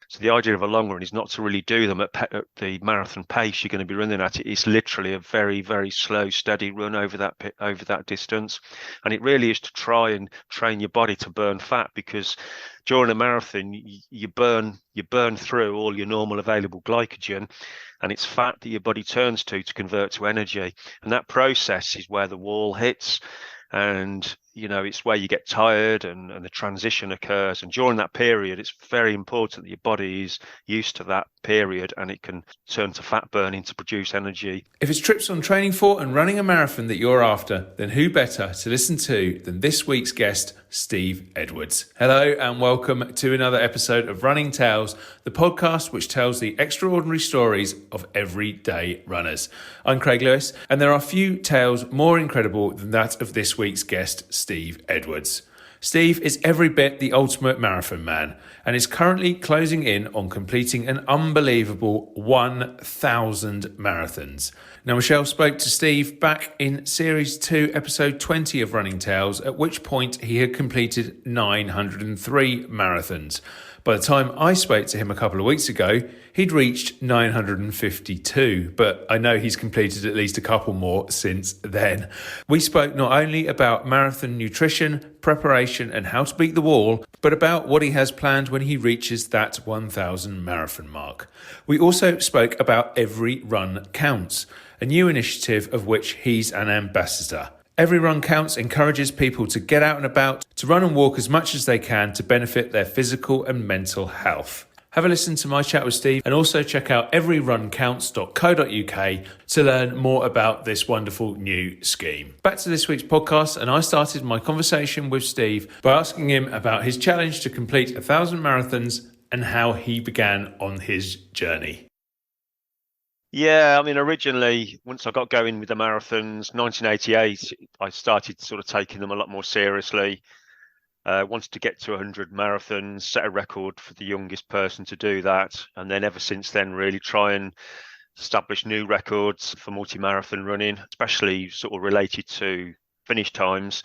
So the idea of a long run is not to really do them at the marathon pace you're going to be running at. It's literally a very, very slow, steady run over that distance, and it really is to try and train your body to burn fat, because during a marathon you burn through all your normal available glycogen, and it's fat that your body turns to convert to energy, and that process is where the wall hits. And it's where you get tired, and the transition occurs, and during that period it's very important that your body is used to that period, and it can turn to fat burning to produce energy. If it's trips on training for and running a marathon that you're after, then who better to listen to than this week's guest, Steve Edwards. Hello and welcome to another episode of Running Tales, the podcast which tells the extraordinary stories of everyday runners. I'm Craig Lewis, and there are few tales more incredible than that of this week's guest, Steve Edwards. Steve is every bit the ultimate marathon man and is currently closing in on completing an unbelievable 1,000 marathons. Now, Michelle spoke to Steve back in Series 2, Episode 20 of Running Tales, at which point he had completed 903 marathons. By the time I spoke to him a couple of weeks ago, he'd reached 952, but I know he's completed at least a couple more since then. We spoke not only about marathon nutrition, preparation and how to beat the wall, but about what he has planned when he reaches that 1,000 marathon mark. We also spoke about Every Run Counts, a new initiative of which he's an ambassador. Every Run Counts encourages people to get out and about, to run and walk as much as they can to benefit their physical and mental health. Have a listen to my chat with Steve, and also check out everyruncounts.co.uk to learn more about this wonderful new scheme. Back to this week's podcast, and I started my conversation with Steve by asking him about his challenge to complete 1,000 marathons and how he began on his journey. Yeah, I mean, originally, once I got going with the marathons, 1988, I started sort of taking them a lot more seriously. Wanted to get to 100 marathons, set a record for the youngest person to do that. And then ever since then, really try and establish new records for multi-marathon running, especially sort of related to finish times.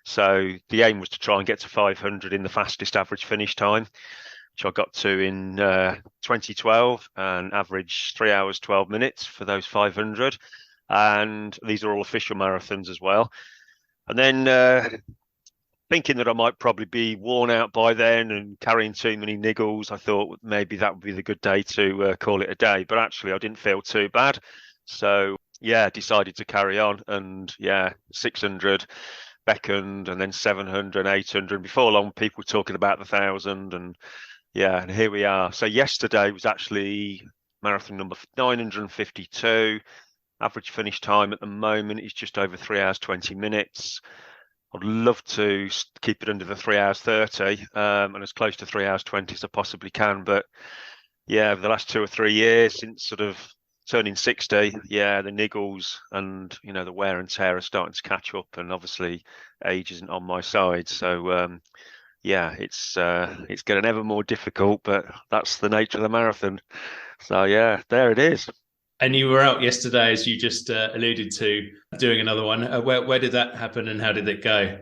So the aim was to try and get to 500 in the fastest average finish time, which I got to in 2012, and averaged 3 hours, 12 minutes for those 500. And these are all official marathons as well. And then thinking that I might probably be worn out by then and carrying too many niggles, I thought maybe that would be the good day to call it a day. But actually, I didn't feel too bad. So, yeah, decided to carry on. And, 600 beckoned, and then 700, 800. Before long, people were talking about the 1,000. And here we are. So yesterday was actually marathon number 952. Average finish time at the moment is just over 3 hours, 20 minutes. I'd love to keep it under the 3 hours 30 and as close to 3 hours 20 as I possibly can. But over the last 2 or 3 years, since sort of turning 60, the niggles and, the wear and tear are starting to catch up. And obviously age isn't on my side. So, it's getting ever more difficult, but that's the nature of the marathon. So, there it is. And you were out yesterday, as you just alluded to, doing another one. Where did that happen and how did it go?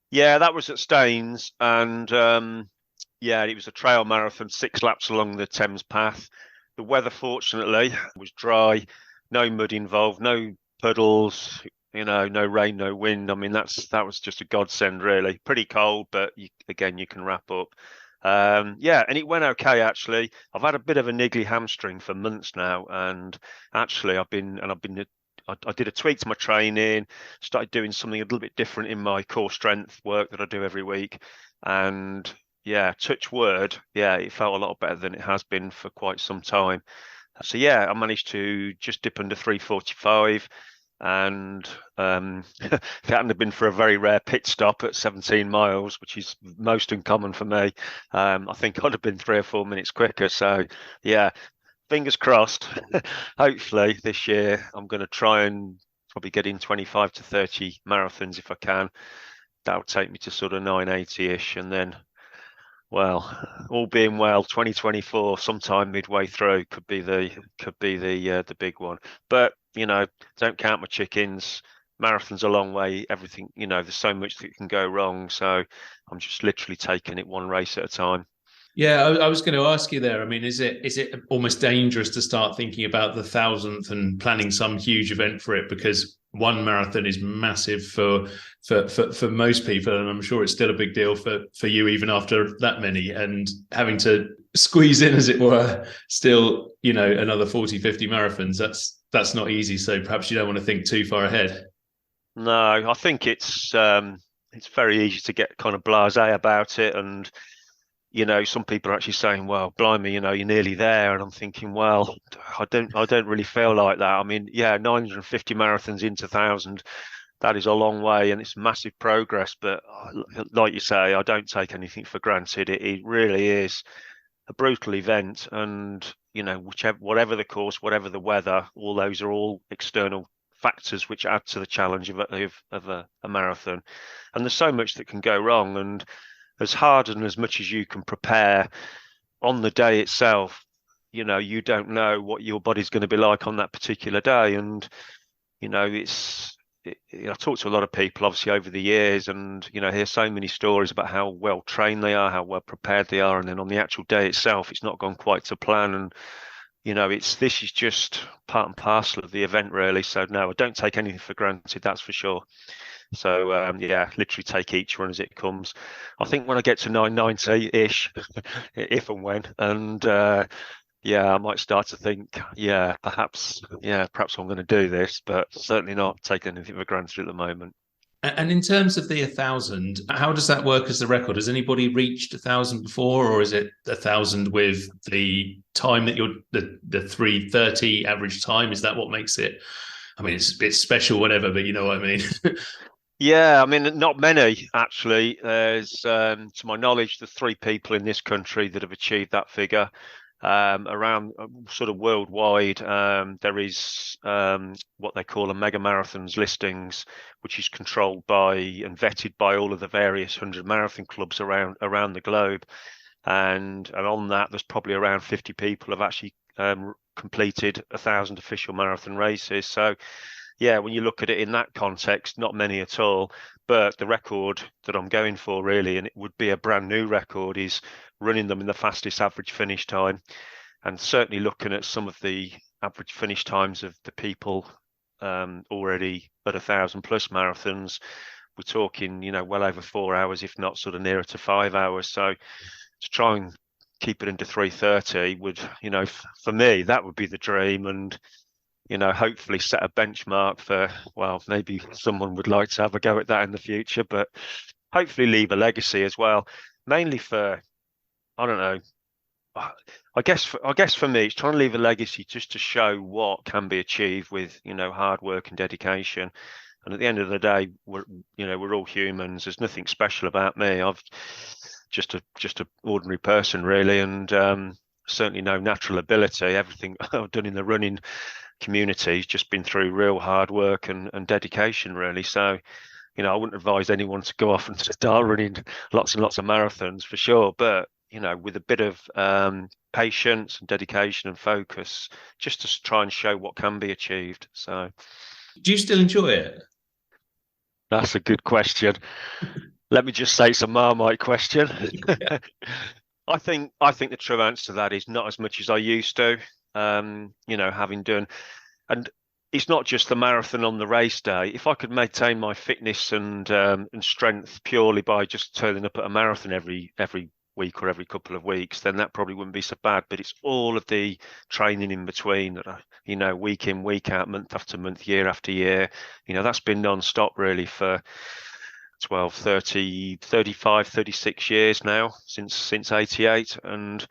Yeah, that was at Staines, and it was a trail marathon, 6 laps along the Thames Path. The weather, fortunately, was dry, no mud involved, no puddles, no rain, no wind. I mean, that was just a godsend, really. Pretty cold, but you can wrap up. And it went okay, actually. I've had a bit of a niggly hamstring for months now, and actually I did a tweak to my training, started doing something a little bit different in my core strength work that I do every week, and touch wood, it felt a lot better than it has been for quite some time. So I managed to just dip under 3:45. And if it hadn't have been for a very rare pit stop at 17 miles, which is most uncommon for me, I think I'd have been 3 or 4 minutes quicker. So, fingers crossed. Hopefully this year I'm going to try and probably get in 25 to 30 marathons if I can. That'll take me to sort of 980-ish. And then, well, all being well, 2024, sometime midway through could be the big one. But don't count my chickens. Marathon's a long way. Everything, there's so much that can go wrong. So I'm just literally taking it one race at a time. Yeah, I was going to ask you there. I mean, is it almost dangerous to start thinking about the thousandth and planning some huge event for it because one marathon is massive for most people, and I'm sure it's still a big deal for you even after that many, and having to squeeze in, as it were, still another 40, 50 marathons. That's not easy. So perhaps you don't want to think too far ahead. No, I think it's very easy to get kind of blasé about it, and some people are actually saying, "Well, blimey, you're nearly there," and I'm thinking, well, I don't really feel like that. I mean, yeah, 950 marathons into 1,000, that is a long way, and it's massive progress. But like you say, I don't take anything for granted. It really is a brutal event, and whatever the course, whatever the weather, all those are all external factors which add to the challenge of a marathon. And there's so much that can go wrong, and as hard and as much as you can prepare on the day itself, you don't know what your body's going to be like on that particular day. And I talk to a lot of people obviously over the years, and hear so many stories about how well trained they are, how well prepared they are, and then on the actual day itself it's not gone quite to plan. And this is just part and parcel of the event, really. So no, I don't take anything for granted, that's for sure. So yeah, literally take each one as it comes. I think when I get to 990-ish, if and when, and yeah, I might start to think, perhaps I'm going to do this, but certainly not taking anything for granted at the moment. And in terms of the 1,000, how does that work as the record? Has anybody reached 1,000 before, or is it 1,000 with the time that the 3:30 average time? Is that what makes it? I mean, it's special, whatever, but you know what I mean. Yeah, I mean, not many actually. There's, to my knowledge, the three people in this country that have achieved that figure. Around sort of worldwide, there is what they call a mega marathons listings, which is controlled by and vetted by all of the various 100 marathon clubs around the globe. And on that, there's probably around 50 people have actually completed 1,000 official marathon races. So yeah, when you look at it in that context, not many at all. But the record that I'm going for, really, and it would be a brand new record, is running them in the fastest average finish time. And certainly looking at some of the average finish times of the people already at 1,000+ marathons, we're talking, well over 4 hours, if not sort of nearer to 5 hours. So to try and keep it into 3:30 would, for me, that would be the dream. And hopefully set a benchmark for, well, maybe someone would like to have a go at that in the future, but hopefully leave a legacy as well. Mainly for, I don't know, I guess for me, it's trying to leave a legacy just to show what can be achieved with, hard work and dedication. And at the end of the day, we're all humans. There's nothing special about me. I've just a ordinary person, really, and certainly no natural ability. Everything I've done in the running community has just been through real hard work and dedication, really. So, I wouldn't advise anyone to go off and start running lots and lots of marathons for sure. But, with a bit of patience and dedication and focus, just to try and show what can be achieved. So Do you still enjoy it? that's a good question. Let me just say it's a Marmite question. I think the true answer to that is not as much as I used to. Having done, and it's not just the marathon on the race day. If I could maintain my fitness and strength purely by just turning up at a marathon every week or every couple of weeks, then that probably wouldn't be so bad. But it's all of the training in between that week in, week out, month after month, year after year. That's been non-stop really for 12, 30, 35, 36 years now, since 88. And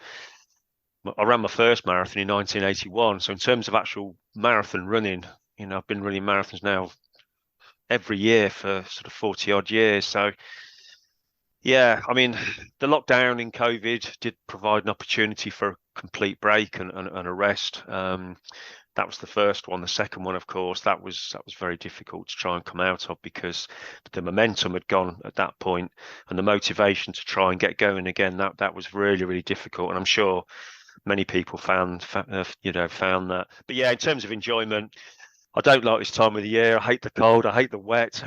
I ran my first marathon in 1981. So in terms of actual marathon running, I've been running marathons now every year for sort of 40 odd years. So yeah, I mean, the lockdown in COVID did provide an opportunity for a complete break and a rest. That was the first one. The second one, of course, that was very difficult to try and come out of, because the momentum had gone at that point, and the motivation to try and get going again, that was really, really difficult. And I'm sure many people found that. But yeah, in terms of enjoyment, I don't like this time of the year. I hate the cold. I hate the wet.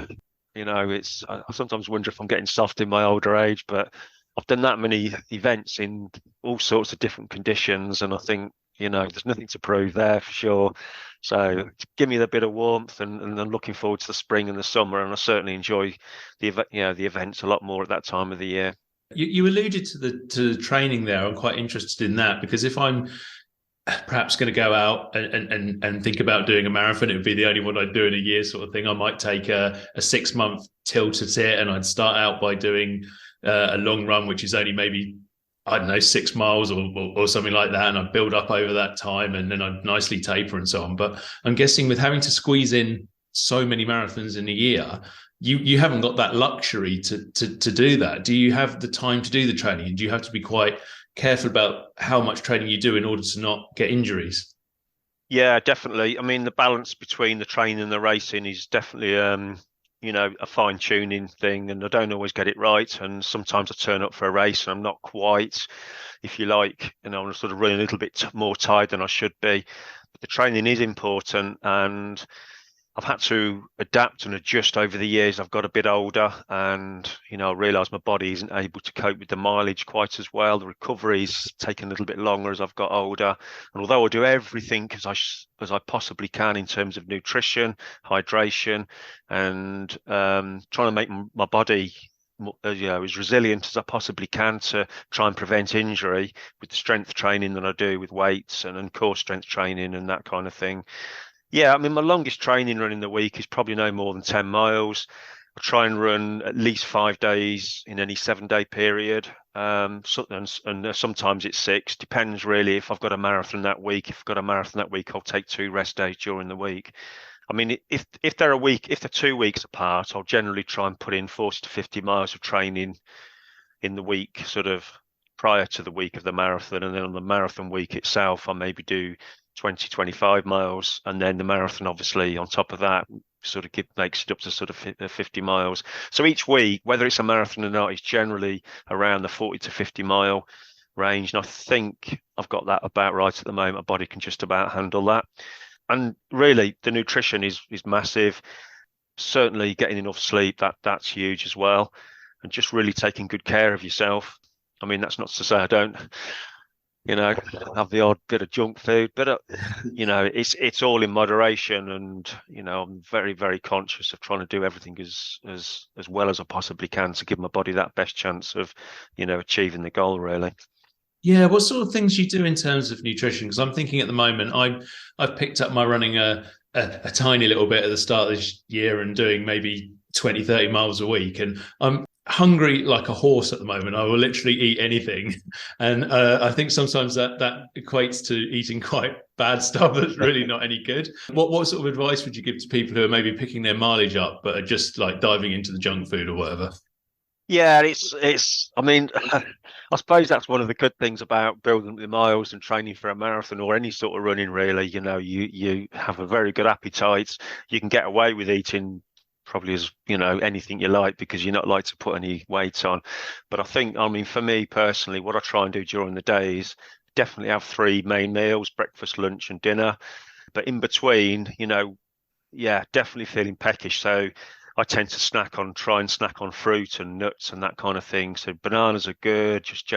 I sometimes wonder if I'm getting soft in my older age, but I've done that many events in all sorts of different conditions, and I think, there's nothing to prove there for sure. So give me the bit of warmth, and I'm looking forward to the spring and the summer, and I certainly enjoy the events a lot more at that time of the year. You alluded to the training there. I'm quite interested in that because if I'm perhaps going to go out and think about doing a marathon, it would be the only one I'd do in a year sort of thing. I might take a 6 month tilt at it, and I'd start out by doing a long run, which is only maybe, I don't know, 6 miles or something like that. And I'd build up over that time, and then I'd nicely taper and so on. But I'm guessing with having to squeeze in so many marathons in a year, you haven't got that luxury to do that. Do you have the time to do the training? And do you have to be quite careful about how much training you do in order to not get injuries? Yeah, definitely. I mean, the balance between the training and the racing is definitely, a fine tuning thing, and I don't always get it right. And sometimes I turn up for a race and I'm not quite, if you like, I'm sort of running a little bit more tired than I should be. But the training is important, and I've had to adapt and adjust over the years. I've got a bit older, and I realise my body isn't able to cope with the mileage quite as well. The recovery's taken a little bit longer as I've got older. And although I do everything as I possibly can in terms of nutrition, hydration, and trying to make my body as resilient as I possibly can to try and prevent injury with the strength training that I do with weights and core strength training and that kind of thing. Yeah, I mean, my longest training run in the week is probably no more than 10 miles. I try and run at least 5 days in any 7 day period. And sometimes it's six, depends really. If I've got a marathon that week, I'll take 2 rest days during the week. I mean, if they're 2 weeks apart, I'll generally try and put in 40 to 50 miles of training in the week, sort of prior to the week of the marathon. And then on the marathon week itself, I maybe do 20, 25 miles. And then the marathon, obviously, on top of that, sort of makes it up to sort of 50 miles. So each week, whether it's a marathon or not, is generally around the 40 to 50 mile range. And I think I've got that about right at the moment. My body can just about handle that. And really, the nutrition is massive. Certainly getting enough sleep, that's huge as well. And just really taking good care of yourself. I mean, that's not to say I don't, have the odd bit of junk food, but it's all in moderation. And I'm very, very conscious of trying to do everything as well as I possibly can to give my body that best chance of, achieving the goal, really. Yeah, what sort of things you do in terms of nutrition? Because I'm thinking at the moment, I've picked up my running a tiny little bit at the start of this year and doing maybe 20, 30 miles a week. And I'm hungry like a horse at the moment. I will literally eat anything. And I think sometimes that equates to eating quite bad stuff that's really not any good. What sort of advice would you give to people who are maybe picking their mileage up, but are just like diving into the junk food or whatever? Yeah, it's. I mean, I suppose that's one of the good things about building the miles and training for a marathon or any sort of running. Really, you have a very good appetite. You can get away with eating probably as anything you like because you're not like to put any weight on. But I mean, for me personally, what I try and do during the day is definitely have three main meals: breakfast, lunch, and dinner. But in between, yeah, definitely feeling peckish. So I tend to try and snack on fruit and nuts and that kind of thing. So bananas are good, just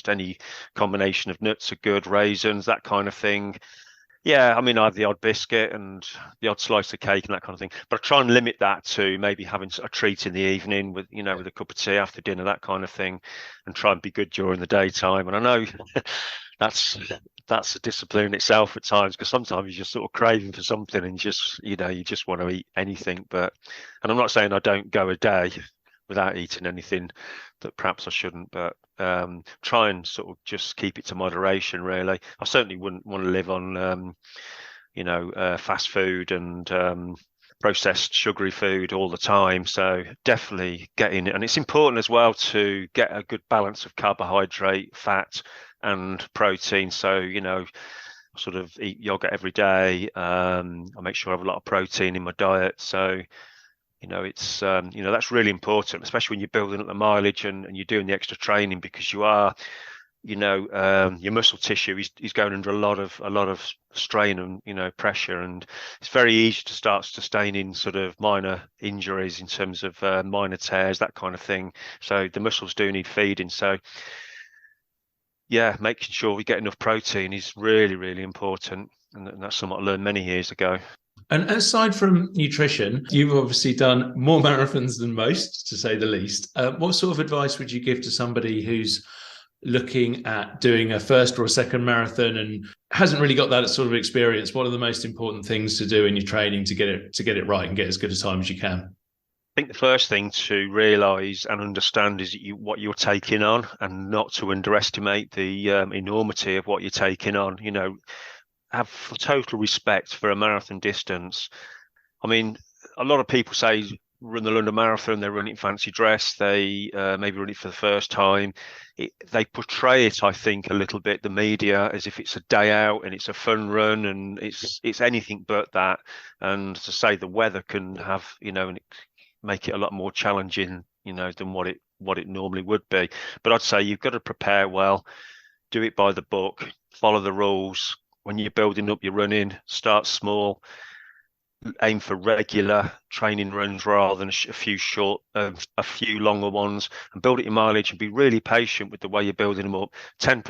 any combination of nuts are good, raisins, that kind of thing. Yeah, I mean, I have the odd biscuit and the odd slice of cake and that kind of thing. But I try and limit that to maybe having a treat in the evening with a cup of tea after dinner, that kind of thing, and try and be good during the daytime. And I know that's that's a discipline in itself at times because sometimes you're just sort of craving for something and you just want to eat anything. And I'm not saying I don't go a day without eating anything that perhaps I shouldn't, but try and sort of just keep it to moderation, really. I certainly wouldn't want to live on, fast food and processed sugary food all the time. So definitely getting it. And it's important as well to get a good balance of carbohydrate, fat, and protein. So, sort of eat yogurt every day. I make sure I have a lot of protein in my diet. So, it's that's really important, especially when you're building up the mileage and you're doing the extra training because you are your muscle tissue is going under a lot of strain and pressure, and it's very easy to start sustaining sort of minor injuries in terms of minor tears, that kind of thing. So the muscles do need feeding. So yeah, making sure we get enough protein is really, really important, and that's something I learned many years ago. And aside from nutrition, you've obviously done more marathons than most, to say the least. What sort of advice would you give to somebody who's looking at doing a first or a second marathon and hasn't really got that sort of experience? What are the most important things to do in your training to get it right and get as good a time as you can? I think the first thing to realise and understand is what you're taking on, and not to underestimate the enormity of what you're taking on. Have total respect for a marathon distance. I mean, a lot of people say run the London Marathon, they're running fancy dress, they maybe run it for the first time. They portray it, I think, a little bit, the media, as if it's a day out and it's a fun run, and it's anything but that. And to say the weather can have, and make it a lot more challenging, than what it normally would be. But I'd say you've got to prepare well, do it by the book, follow the rules. When you're building up your running, start small, aim for regular training runs rather than a few longer ones, and build it in mileage, and be really patient with the way you're building them up.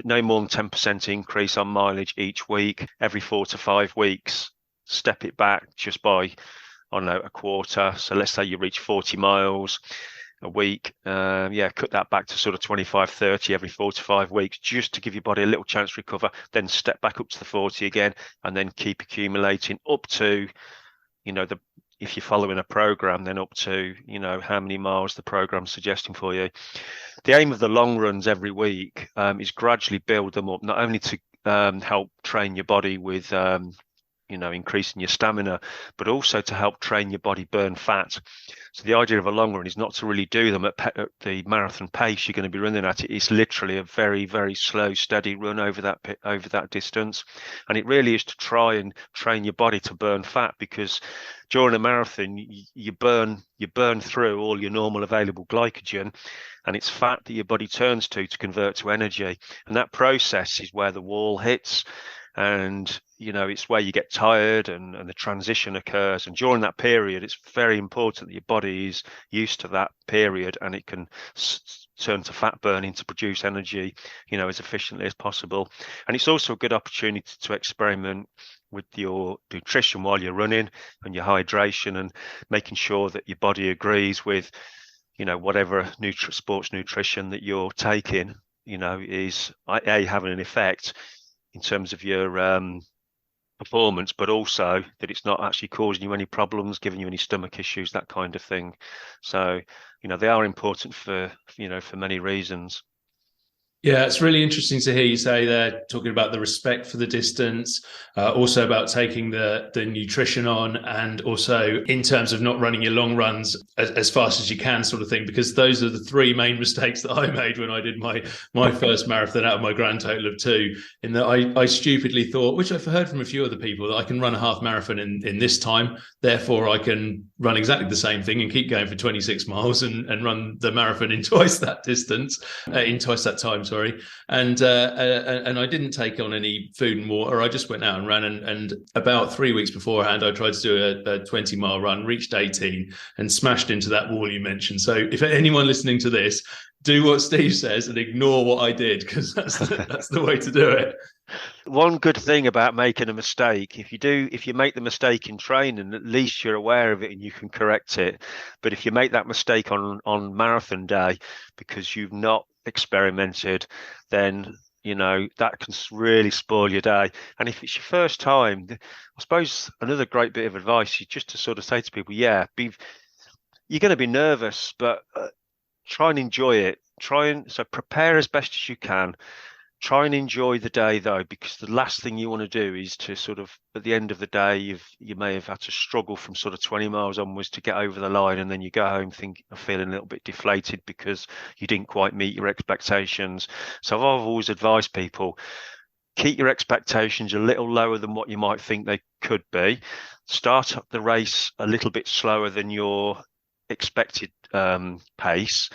No more than 10% increase on mileage each week. Every 4 to 5 weeks, step it back just by, I don't know, a quarter. So let's say you reach 40 miles a week, cut that back to sort of 25, 30 every 4 to 5 weeks, just to give your body a little chance to recover. Then step back up to the 40 again, and then keep accumulating up to, if you're following a program, then up to, how many miles the program's suggesting for you. The aim of the long runs every week is gradually build them up, not only to help train your body with increasing your stamina, but also to help train your body burn fat. So the idea of a long run is not to really do them at the marathon pace you're going to be running at. It's literally a very, very slow, steady run over that distance. And it really is to try and train your body to burn fat, because during a marathon, you burn through all your normal available glycogen, and it's fat that your body turns to convert to energy. And that process is where the wall hits. And it's where you get tired and the transition occurs. And during that period, it's very important that your body is used to that period, and it can turn to fat burning to produce energy, as efficiently as possible. And it's also a good opportunity to experiment with your nutrition while you're running, and your hydration, and making sure that your body agrees with, whatever sports nutrition that you're taking, is having an effect in terms of your performance, but also that it's not actually causing you any problems, giving you any stomach issues, that kind of thing. So, they are important for many reasons. Yeah, it's really interesting to hear you say there, talking about the respect for the distance, also about taking the nutrition on, and also in terms of not running your long runs as fast as you can, sort of thing, because those are the three main mistakes that I made when I did my first marathon out of my grand total of 2, in that I stupidly thought, which I've heard from a few other people, that I can run a half marathon in this time, therefore I can run exactly the same thing and keep going for 26 miles and run the marathon in twice that distance, in twice that time, sorry. And I didn't take on any food and water. I just went out and ran, and about 3 weeks beforehand, I tried to do a 20-mile run, reached 18 and smashed into that wall you mentioned. So if anyone listening to this, do what Steve says and ignore what I did, because that's the way to do it. One good thing about making a mistake, if you make the mistake in training, at least you're aware of it and you can correct it. But if you make that mistake on marathon day because you've not experimented, then that can really spoil your day. And if it's your first time, I suppose another great bit of advice is just to sort of say to people, you're going to be nervous, but try and enjoy it. So prepare as best as you can. Try and enjoy the day, though, because the last thing you want to do is to sort of, at the end of the day, you may have had to struggle from sort of 20 miles onwards to get over the line, and then you go home feeling a little bit deflated because you didn't quite meet your expectations. So I've always advised people, keep your expectations a little lower than what you might think they could be. Start up the race a little bit slower than your expected pace.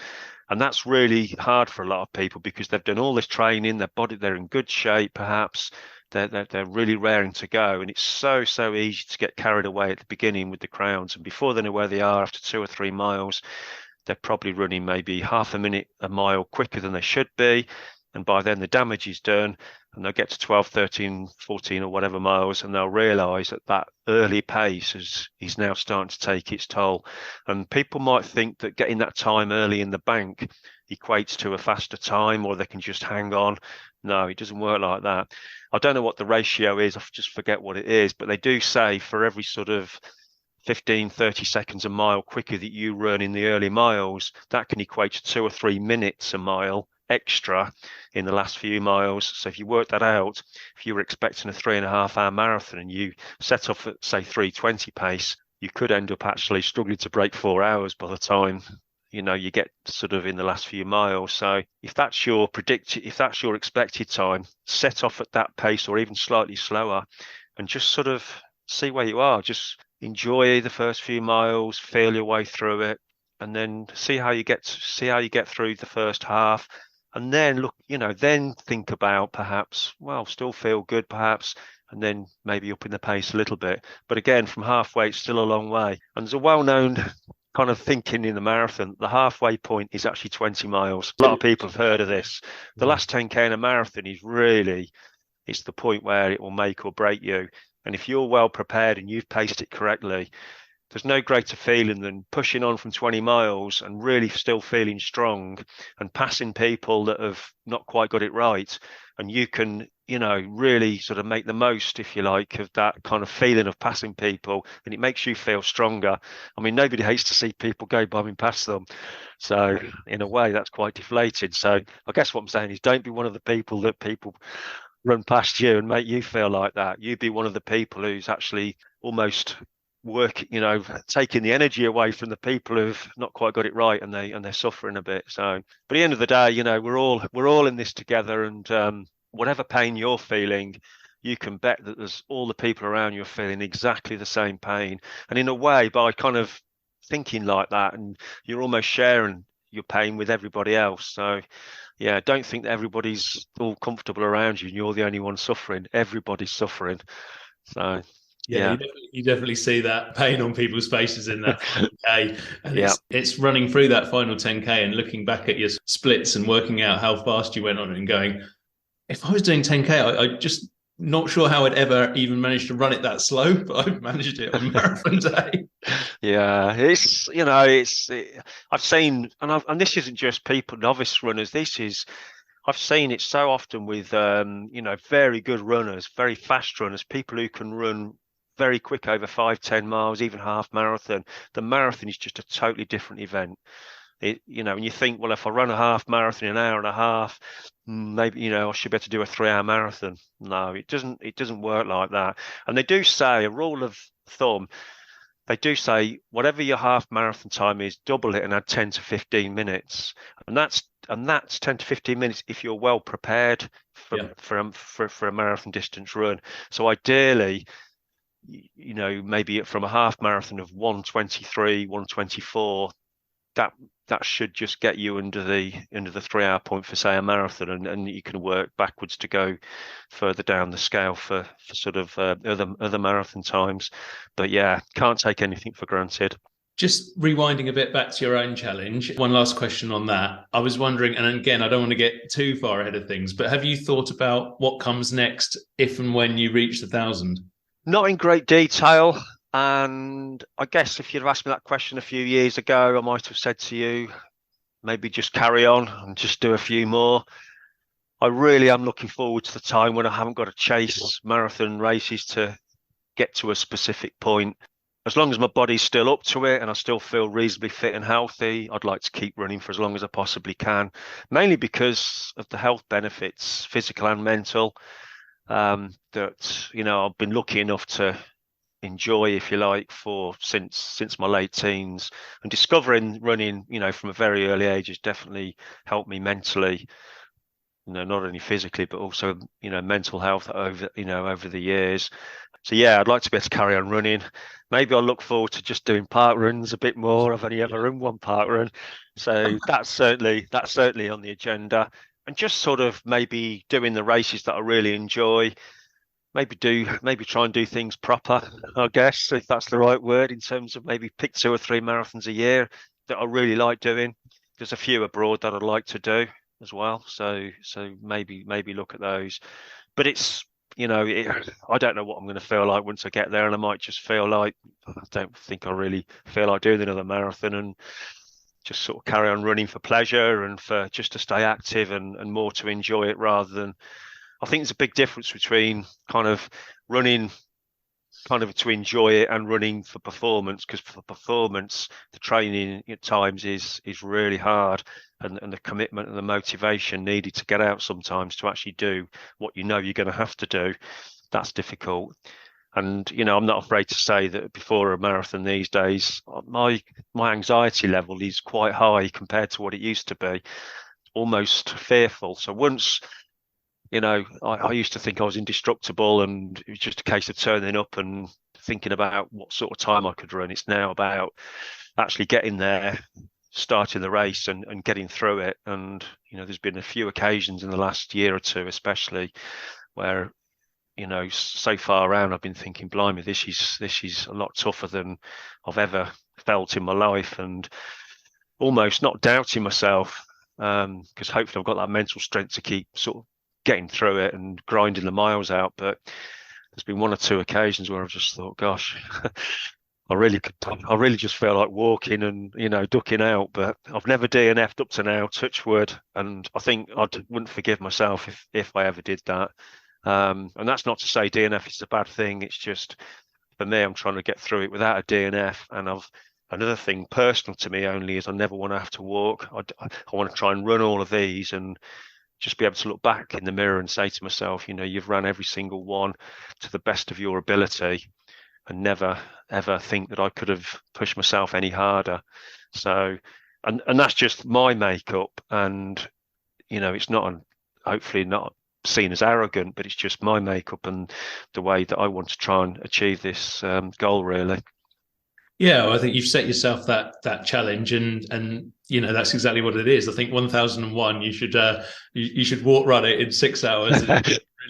And that's really hard for a lot of people because they've done all this training, they're in good shape, perhaps. They're really raring to go. And it's so easy to get carried away at the beginning with the crowds. And before they know where they are after 2 or 3 miles, they're probably running maybe half a minute a mile quicker than they should be. And by then the damage is done and they'll get to 12, 13, 14 or whatever miles and they'll realise that that early pace is now starting to take its toll. And people might think that getting that time early in the bank equates to a faster time or they can just hang on. No, it doesn't work like that. I don't know what the ratio is. I just forget what it is, but they do say for every sort of 15, 30 seconds a mile quicker that you run in the early miles, that can equate to 2 or 3 minutes a mile extra in the last few miles. So if you work that out, if you were expecting a 3.5 hour marathon and you set off at say 3:20 pace, you could end up actually struggling to break 4 hours by the time you get sort of in the last few miles. So if that's your expected time, set off at that pace or even slightly slower and just sort of see where you are. Just enjoy the first few miles, feel your way through it, and then see how you get through the first half. And then look, then think about perhaps, well, still feel good perhaps, and then maybe upping the pace a little bit. But again, from halfway, it's still a long way. And there's a well-known kind of thinking in the marathon, the halfway point is actually 20 miles. A lot of people have heard of this. The last 10K in a marathon it's the point where it will make or break you. And if you're well prepared and you've paced it correctly, there's no greater feeling than pushing on from 20 miles and really still feeling strong and passing people that have not quite got it right. And you can, really sort of make the most, if you like, of that kind of feeling of passing people. And it makes you feel stronger. I mean, nobody hates to see people go bombing past them. So in a way, that's quite deflating. So I guess what I'm saying is don't be one of the people that people run past you and make you feel like that. You be one of the people who's actually almost taking the energy away from the people who've not quite got it right and they're suffering a bit. So, but at the end of the day, we're all in this together, and whatever pain you're feeling, you can bet that there's all the people around you are feeling exactly the same pain. And in a way, by kind of thinking like that, and you're almost sharing your pain with everybody else. So yeah, don't think that everybody's all comfortable around you and you're the only one suffering. Everybody's suffering. So yeah. You definitely see that pain on people's faces in that 10K. And it's running through that final 10K and looking back at your splits and working out how fast you went on and going, if I was doing 10K, I just not sure how I'd ever even managed to run it that slow, but I've managed it on marathon day. Yeah, I've seen, and this isn't just people, novice runners. I've seen it so often with, very good runners, very fast runners, people who can run very quick over 5, 10 miles, even half marathon. The marathon is just a totally different event. And you think, well, if I run a half marathon in an hour and a half, maybe, I should be able to do a 3-hour marathon. No, it doesn't work like that. And they do say, a rule of thumb, they do say whatever your half marathon time is, double it and add 10 to 15 minutes. And that's 10 to 15 minutes if you're well prepared for a marathon distance run. So ideally, maybe from a half marathon of 1:23, 1:24, that should just get you under the 3-hour point for, say, a marathon, and you can work backwards to go further down the scale for sort of other marathon times. But yeah, can't take anything for granted. Just rewinding a bit back to your own challenge, one last question on that. I was wondering, and again, I don't want to get too far ahead of things, but have you thought about what comes next if and when you reach the 1,000? Not in great detail. And I guess if you'd have asked me that question a few years ago, I might have said to you, maybe just carry on and just do a few more. I really am looking forward to the time when I haven't got to chase marathon races to get to a specific point. As long as my body's still up to it and I still feel reasonably fit and healthy, I'd like to keep running for as long as I possibly can, mainly because of the health benefits, physical and mental, that, I've been lucky enough to enjoy, if you like, since my late teens. And discovering running, from a very early age has definitely helped me mentally, not only physically, but also, mental health over the years. So yeah, I'd like to be able to carry on running. Maybe I'll look forward to just doing park runs a bit more. I've only ever run one park run. So that's certainly on the agenda. And just sort of maybe doing the races that I really enjoy. Maybe try and do things proper, I guess, if that's the right word, in terms of maybe pick 2 or 3 marathons a year that I really like doing. There's a few abroad that I'd like to do as well. So maybe look at those. But I don't know what I'm going to feel like once I get there, and I might just feel like I don't think I really feel like doing another marathon, and just sort of carry on running for pleasure and for just to stay active and more to enjoy it rather than. I think there's a big difference between kind of running kind of to enjoy it and running for performance, because for performance the training at times is really hard, and the commitment and the motivation needed to get out sometimes to actually do what you know you're going to have to do, that's difficult. And I'm not afraid to say that before a marathon these days, my anxiety level is quite high compared to what it used to be, almost fearful. So once I used to think I was indestructible, and it was just a case of turning up and thinking about what sort of time I could run. It's now about actually getting there, starting the race and getting through it. And, there's been a few occasions in the last year or two, especially where, so far around, I've been thinking, blimey, this is a lot tougher than I've ever felt in my life, and almost not doubting myself, because hopefully I've got that mental strength to keep sort of getting through it and grinding the miles out. But there's been 1 or 2 occasions where I've just thought, gosh, I really just feel like walking and ducking out. But I've never DNF'd up to now, touch wood, and I think I wouldn't forgive myself if I ever did that. And that's not to say DNF is a bad thing. It's just, for me, I'm trying to get through it without a DNF. And another thing personal to me only is I never want to have to walk. I want to try and run all of these and just be able to look back in the mirror and say to myself, you've run every single one to the best of your ability, and never ever think that I could have pushed myself any harder. So, and that's just my makeup, and it's not hopefully not seen as arrogant, but it's just my makeup and the way that I want to try and achieve this goal, really. Yeah, well, I think you've set yourself that challenge, and that's exactly what it is. I think 1001, you should walk run it in 6 hours.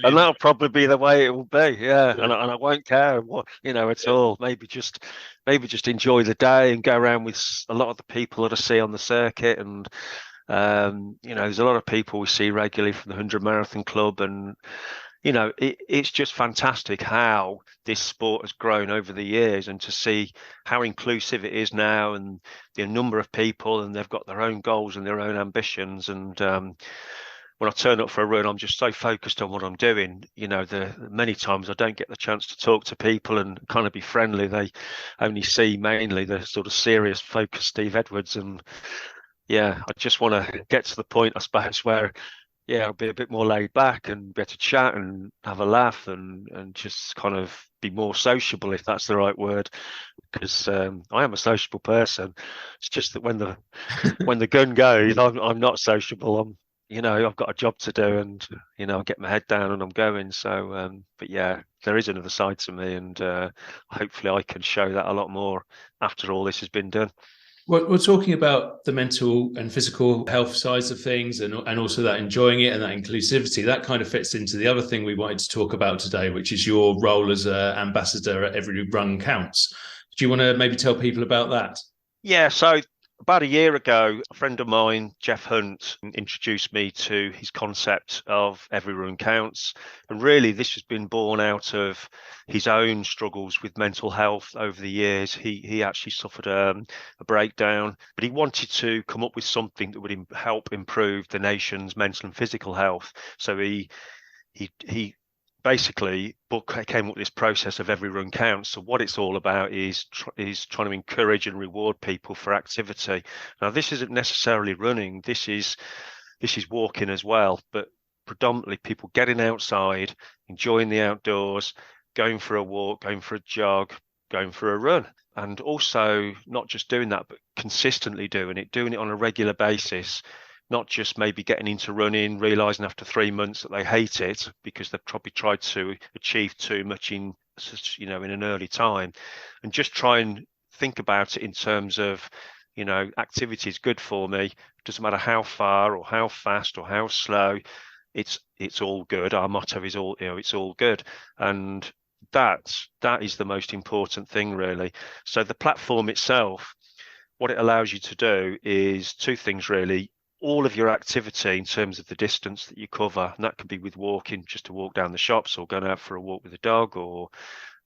And that'll probably be the way it will be, yeah. And I won't care what at all. Maybe just enjoy the day and go around with a lot of the people that I see on the circuit. And there's a lot of people we see regularly from the 100 Marathon Club, and it's just fantastic how this sport has grown over the years, and to see how inclusive it is now, and the number of people, and they've got their own goals and their own ambitions. And when I turn up for a run, I'm just so focused on what I'm doing. The many times I don't get the chance to talk to people and kind of be friendly. They only see mainly the sort of serious, focused Steve Edwards. And yeah, I just want to get to the point, I suppose, where I'll be a bit more laid back and be able to chat and have a laugh and just kind of be more sociable, if that's the right word, because I am a sociable person. It's just that when the gun goes, I'm not sociable. I've got a job to do, and I get my head down and I'm going. So, but yeah, there is another side to me, and hopefully I can show that a lot more after all this has been done. We're talking about the mental and physical health sides of things, and also that enjoying it and that inclusivity. That kind of fits into the other thing we wanted to talk about today, which is your role as an ambassador at Every Run Counts. Do you want to maybe tell people about that? Yeah, so about a year ago, a friend of mine, Jeff Hunt, introduced me to his concept of Every Run Counts. And really, this has been born out of his own struggles with mental health over the years. He actually suffered a breakdown, but he wanted to come up with something that would help improve the nation's mental and physical health. So he basically came up with this process of Every Run Counts. So what it's all about is trying to encourage and reward people for activity. Now, this isn't necessarily running. This is walking as well, but predominantly people getting outside, enjoying the outdoors, going for a walk, going for a jog, going for a run. And also not just doing that, but consistently doing it on a regular basis. Not just maybe getting into running, realizing after 3 months that they hate it because they've probably tried to achieve too much in an early time, and just try and think about it in terms of activity is good for me. Doesn't matter how far or how fast or how slow, it's all good. Our motto is all, it's all good. And that is the most important thing, really. So the platform itself, what it allows you to do is two things, really. All of your activity in terms of the distance that you cover, and that can be with walking, just to walk down the shops, or going out for a walk with a dog, or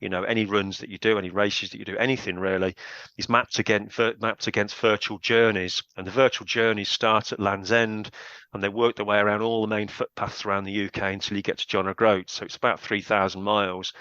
any runs that you do, any races that you do, anything really, is mapped against virtual journeys. And the virtual journeys start at Land's End, and they work their way around all the main footpaths around the UK until you get to John O'Groats. So it's about 3,000 miles,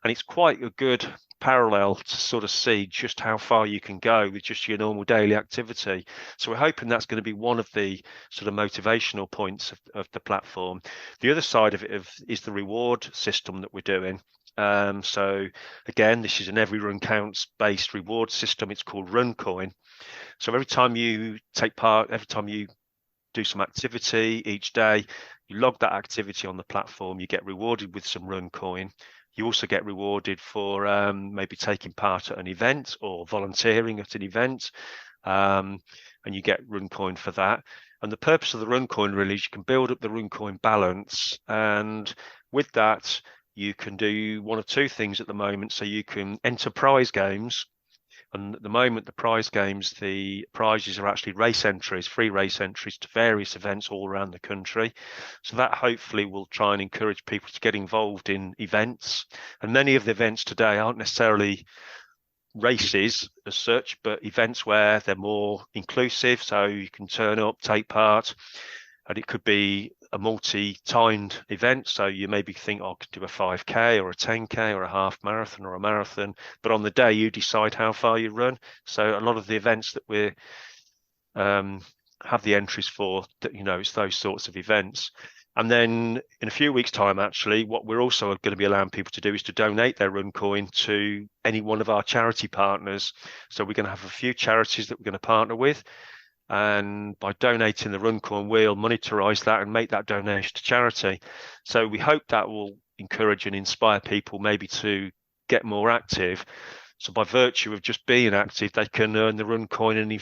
and it's quite a good parallel to sort of see just how far you can go with just your normal daily activity. So we're hoping that's going to be one of the sort of motivational points of the platform. The other side of it is the reward system that we're doing. So again, this is an every run counts based reward system. It's called RunCoin. So every time you take part, every time you do some activity each day, you log that activity on the platform, you get rewarded with some RunCoin. You also get rewarded for maybe taking part at an event or volunteering at an event, and you get RunCoin for that. And the purpose of the RunCoin really is you can build up the RunCoin balance, and with that, you can do one of two things at the moment. So you can enter prize games, and at the moment, the prizes are actually race entries, free race entries to various events all around the country. So that hopefully will try and encourage people to get involved in events. And many of the events today aren't necessarily races as such, but events where they're more inclusive. So you can turn up, take part, and it could be a multi-timed event. So you maybe think, I could do a 5K or a 10K or a half marathon or a marathon, but on the day you decide how far you run. So a lot of the events that we have the entries for, that it's those sorts of events. And then in a few weeks' time, actually, what we're also going to be allowing people to do is to donate their RunCoin to any one of our charity partners. So we're going to have a few charities that we're going to partner with. And by donating the RunCoin, we'll monetize that and make that donation to charity. So we hope that will encourage and inspire people maybe to get more active. So by virtue of just being active, they can earn the RunCoin and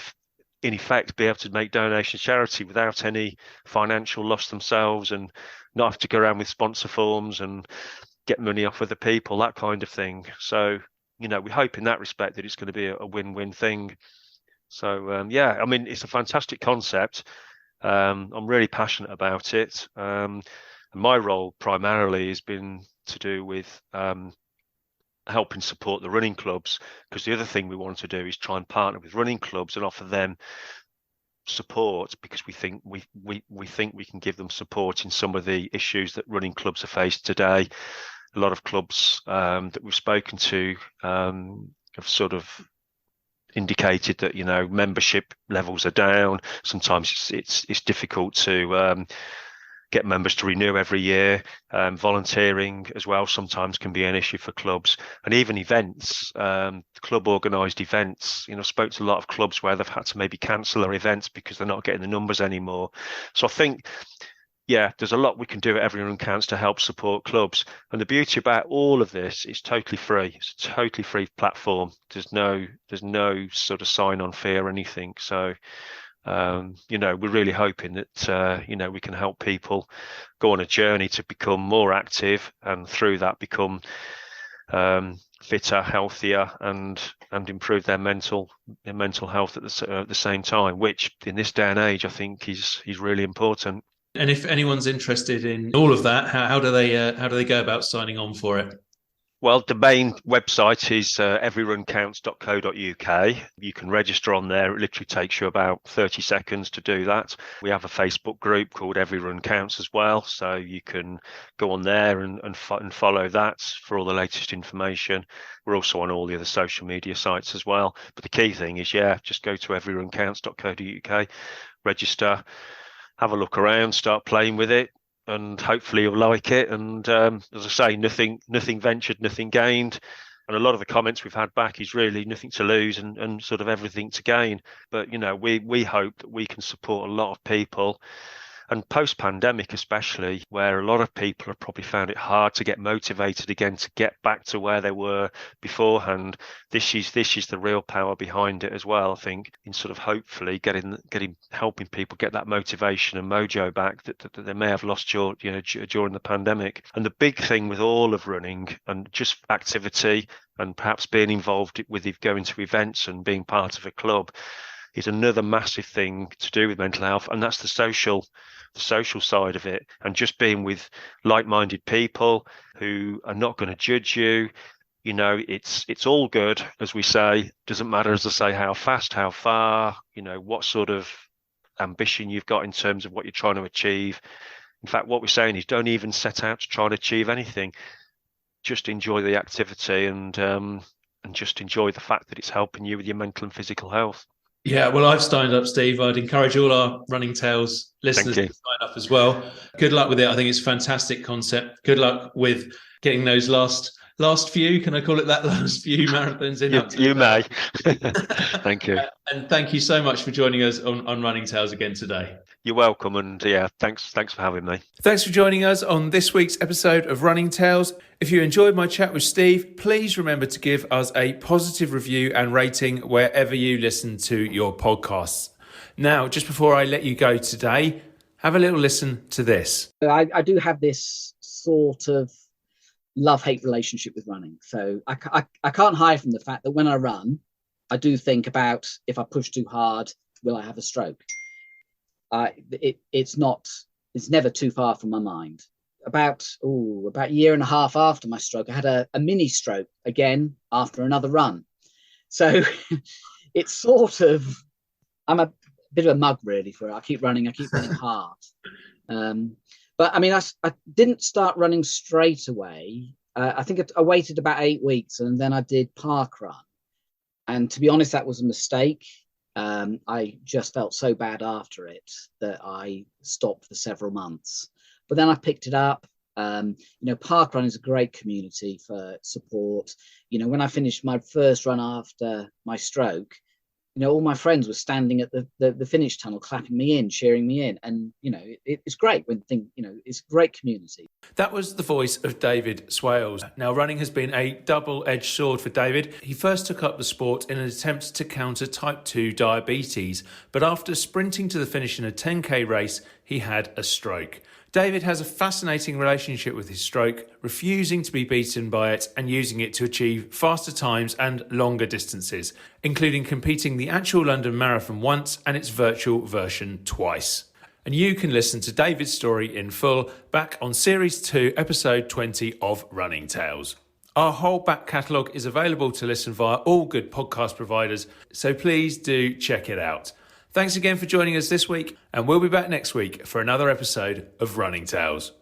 in effect be able to make donations to charity without any financial loss themselves, and not have to go around with sponsor forms and get money off other people, that kind of thing. So, we hope in that respect that it's going to be a win-win thing. So, yeah, I mean, it's a fantastic concept. I'm really passionate about it. And my role primarily has been to do with helping support the running clubs, because the other thing we want to do is try and partner with running clubs and offer them support, because we think we can give them support in some of the issues that running clubs are faced today. A lot of clubs that we've spoken to have sort of indicated that membership levels are down. Sometimes it's difficult to get members to renew every year. Volunteering as well sometimes can be an issue for clubs, and even events, club organised events. Spoke to a lot of clubs where they've had to maybe cancel their events because they're not getting the numbers anymore. So I think, yeah, there's a lot we can do at Every Run Counts to help support clubs. And the beauty about all of this is totally free. It's a totally free platform. There's no sort of sign-on fee or anything. So, we're really hoping that, we can help people go on a journey to become more active, and through that become fitter, healthier, and improve their mental health at the same time, which in this day and age, I think is really important. And if anyone's interested in all of that, how do they go about signing on for it? Well, the main website is everyruncounts.co.uk. You can register on there. It literally takes you about 30 seconds to do that. We have a Facebook group called Every Run Counts as well, so you can go on there and follow that for all the latest information. We're also on all the other social media sites as well. But the key thing is, just go to everyruncounts.co.uk, register, have a look around, start playing with it, and hopefully you'll like it. And as I say, nothing ventured, nothing gained. And a lot of the comments we've had back is really nothing to lose and sort of everything to gain. But we hope that we can support a lot of people And post-pandemic especially, where a lot of people have probably found it hard to get motivated again to get back to where they were beforehand, this is the real power behind it as well, I think, in sort of hopefully helping people get that motivation and mojo back that they may have lost during the pandemic. And the big thing with all of running and just activity and perhaps being involved with going to events and being part of a club is another massive thing to do with mental health, and that's the social side of it, and just being with like-minded people who are not going to judge you. It's all good, as we say. Doesn't matter, as I say, how fast, how far, what sort of ambition you've got in terms of what you're trying to achieve. In fact, what we're saying is don't even set out to try and achieve anything. Just enjoy the activity and just enjoy the fact that it's helping you with your mental and physical health. Yeah, well, I've signed up, Steve. I'd encourage all our Running Tales listeners to sign up as well. Good luck with it. I think it's a fantastic concept. Good luck with getting those last few, can I call it that, last few marathons in? You may. Thank you. And thank you so much for joining us on Running Tales again today. You're welcome. And yeah, thanks for having me. Thanks for joining us on this week's episode of Running Tales. If you enjoyed my chat with Steve, please remember to give us a positive review and rating wherever you listen to your podcasts. Now, just before I let you go today, have a little listen to this. I do have this sort of love-hate relationship with running. So I can't hide from the fact that when I run, I do think about, if I push too hard, will I have a stroke? It's never too far from my mind. About a year and a half after my stroke, I had a mini stroke again after another run. So it's sort of, I'm a bit of a mug really for it. I keep running hard. But I mean, I didn't start running straight away. I think I waited about 8 weeks and then I did park run. And to be honest, that was a mistake. I just felt so bad after it that I stopped for several months. But then I picked it up. Park run is a great community for support. When I finished my first run after my stroke, all my friends were standing at the finish tunnel, clapping me in, cheering me in. And, it's great it's a great community. That was the voice of David Swales. Now, running has been a double-edged sword for David. He first took up the sport in an attempt to counter type 2 diabetes, but after sprinting to the finish in a 10K race, he had a stroke. David has a fascinating relationship with his stroke, refusing to be beaten by it and using it to achieve faster times and longer distances, including competing the actual London Marathon once and its virtual version twice. And you can listen to David's story in full back on Series 2, Episode 20 of Running Tales. Our whole back catalogue is available to listen via all good podcast providers, so please do check it out. Thanks again for joining us this week, and we'll be back next week for another episode of Running Tales.